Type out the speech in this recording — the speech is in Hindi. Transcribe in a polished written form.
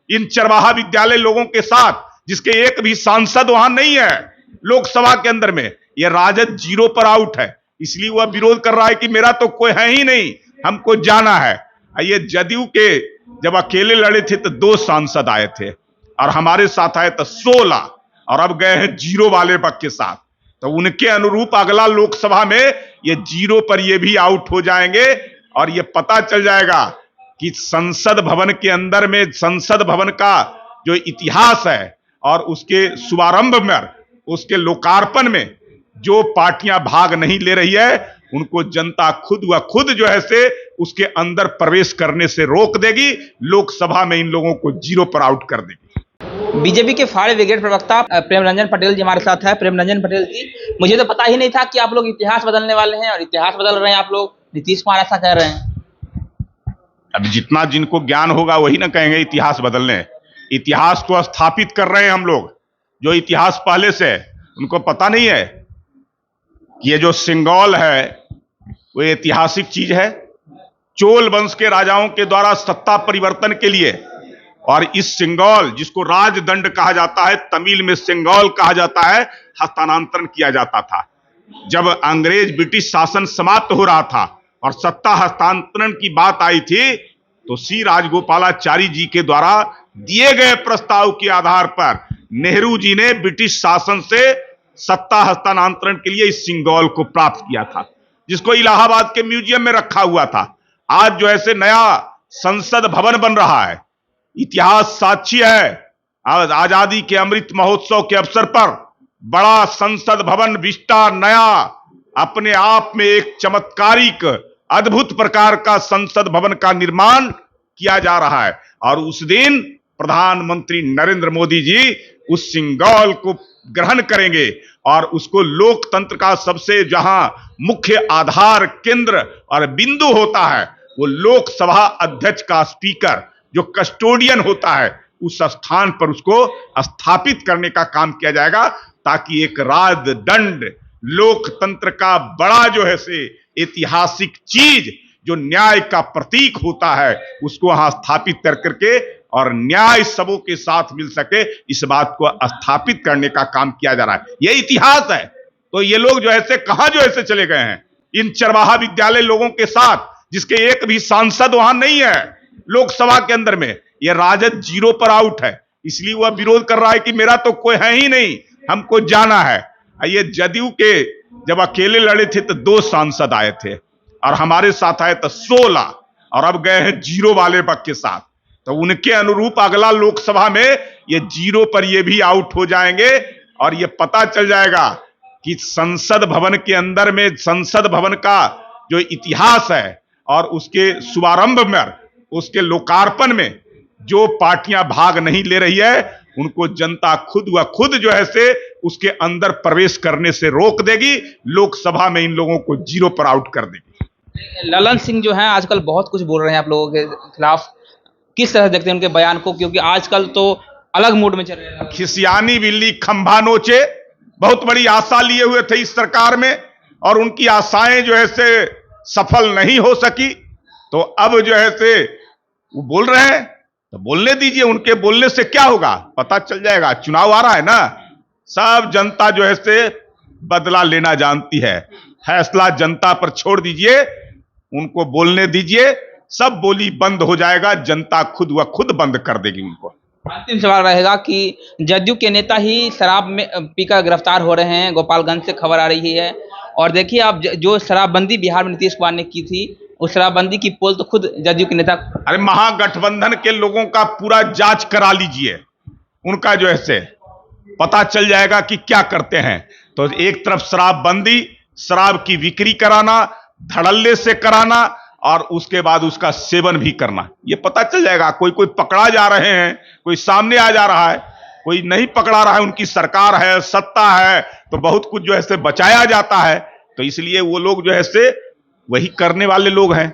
इन चरवाहा विद्यालय लोगों के साथ, जिसके एक भी सांसद वहां नहीं है लोकसभा के अंदर में। यह राजद जीरो पर आउट है, इसलिए वह विरोध कर रहा है कि मेरा तो कोई है ही नहीं, हमको जाना है। ये जदयू के जब अकेले लड़े थे तो 2 सांसद आए थे और हमारे साथ आए तो 16, और अब गए हैं जीरो वाले पक्ष के साथ। तो उनके अनुरूप अगला लोकसभा में ये जीरो पर ये भी आउट हो जाएंगे और ये पता चल जाएगा कि संसद भवन के अंदर में, संसद भवन का जो इतिहास है और उसके शुभारंभ में, उसके लोकार्पण में जो पार्टियां भाग नहीं ले रही है, उनको जनता खुद व खुद जो है से उसके अंदर प्रवेश करने से रोक देगी। लोकसभा में इन लोगों को जीरो पर आउट कर देगी। बीजेपी के फाड़ ब्रिगेड प्रवक्ता प्रेम रंजन पटेल जी हमारे साथ है। प्रेम रंजन पटेल जी, मुझे तो पता ही नहीं था कि आप लोग इतिहास बदलने वाले हैं और इतिहास बदल रहे हैं। आप लोग नीतीश कुमार ऐसा कह रहे हैं। अब जितना जिनको ज्ञान होगा वही ना कहेंगे इतिहास बदलने। इतिहास को स्थापित कर रहे हैं हम लोग। जो इतिहास पहले से उनको पता नहीं है कि ये जो सिंगल है वो ऐतिहासिक चीज है। चोल वंश के राजाओं के द्वारा सत्ता परिवर्तन के लिए, और इस सिंगल जिसको राजदंड कहा जाता है, तमिल में सिंगल कहा जाता है, हस्तांतरण किया जाता था। जब अंग्रेज ब्रिटिश शासन समाप्त हो रहा था और सत्ता हस्तांतरण की बात आई थी, तो सी राजगोपालाचारी जी के द्वारा दिए गए प्रस्ताव के आधार पर नेहरू जी ने ब्रिटिश शासन से सत्ता हस्तांतरण के लिए इस सिंगल को प्राप्त किया था, जिसको इलाहाबाद के म्यूजियम में रखा हुआ था। आज जो ऐसे नया संसद भवन बन रहा है, इतिहास साक्षी है। आज आजादी के अमृत महोत्सव के अवसर पर बड़ा संसद भवन विस्टा नया, अपने आप में एक चमत्कारिक अद्भुत प्रकार का संसद भवन का निर्माण किया जा रहा है। और उस दिन प्रधानमंत्री नरेंद्र मोदी जी उस सिंगल को ग्रहण करेंगे और उसको लोकतंत्र का सबसे जहां मुख्य आधार, केंद्र और बिंदु होता है, वो लोकसभा अध्यक्ष का स्पीकर जो कस्टोडियन होता है, उस स्थान पर उसको स्थापित करने का काम किया जाएगा, ताकि एक राजदंड लोकतंत्र का बड़ा जो है से ऐतिहासिक चीज जो न्याय का प्रतीक होता है, उसको वहां स्थापित कर करके और न्याय सबों के साथ मिल सके, इस बात को स्थापित करने का काम किया जा रहा है। यह इतिहास है। तो ये लोग जो ऐसे कहां जो ऐसे चले गए हैं, इन चरवाहा विद्यालय लोगों के साथ, जिसके एक भी सांसद वहां नहीं है लोकसभा के अंदर में। यह राजद जीरो पर आउट है, इसलिए वह विरोध कर रहा है कि मेरा तो कोई है ही नहीं, हमको जाना है। ये जदयू के जब अकेले लड़े थे तो 2 सांसद आए थे और हमारे साथ आए तो 16, और अब गए हैं जीरो वाले पक्ष के साथ। तो उनके अनुरूप अगला लोकसभा में ये जीरो पर ये भी आउट हो जाएंगे और ये पता चल जाएगा कि संसद भवन के अंदर में, संसद भवन का जो इतिहास है और उसके शुभारंभ में, उसके लोकार्पण में जो पार्टियां भाग नहीं ले रही है, उनको जनता खुद व खुद जो है से उसके अंदर प्रवेश करने से रोक देगी। लोकसभा में इन लोगों को जीरो पर आउट कर देगी। ललन सिंह जो है आजकल बहुत कुछ बोल रहे हैं आप लोगों के खिलाफ, किस तरह देखते हैं उनके बयान को? क्योंकि आजकल तो अलग मूड में चल रहे हैं। खिसियानी बिल्ली खंभा नोचे, बहुत बड़ी आशा लिए हुए थे इस सरकार में और उनकी आशाएं जो है से सफल नहीं हो सकी। तो अब जो है से वो बोल रहे हैं तो बोलने दीजिए, उनके बोलने से क्या होगा पता चल जाएगा। चुनाव आ रहा है ना, सब जनता जो है से बदला लेना जानती है। फैसला जनता पर छोड़ दीजिए, उनको बोलने दीजिए, सब बोली बंद हो जाएगा, जनता खुद व खुद बंद कर देगी उनको। अंतिम सवाल रहेगा कि जदयू के नेता ही शराब में पीकर गिरफ्तार हो रहे हैं, गोपालगंज से खबर आ रही है। और देखिए आप, जो शराबबंदी बिहार में नीतीश कुमार ने की थी, उस शराबबंदी की पोल तो खुद जदयू के नेता। अरे महागठबंधन के लोगों का पूरा जांच करा लीजिए, उनका जो है से पता चल जाएगा कि क्या करते हैं। तो एक तरफ शराबबंदी, शराब की बिक्री कराना, धड़ल्ले से कराना और उसके बाद उसका सेवन भी करना, ये पता चल जाएगा। कोई कोई पकड़ा जा रहे हैं, कोई सामने आ जा रहा है, कोई नहीं पकड़ा रहा है। उनकी सरकार है, सत्ता है, तो बहुत कुछ जो है से बचाया जाता है। तो इसलिए वो लोग जो है से वही करने वाले लोग हैं।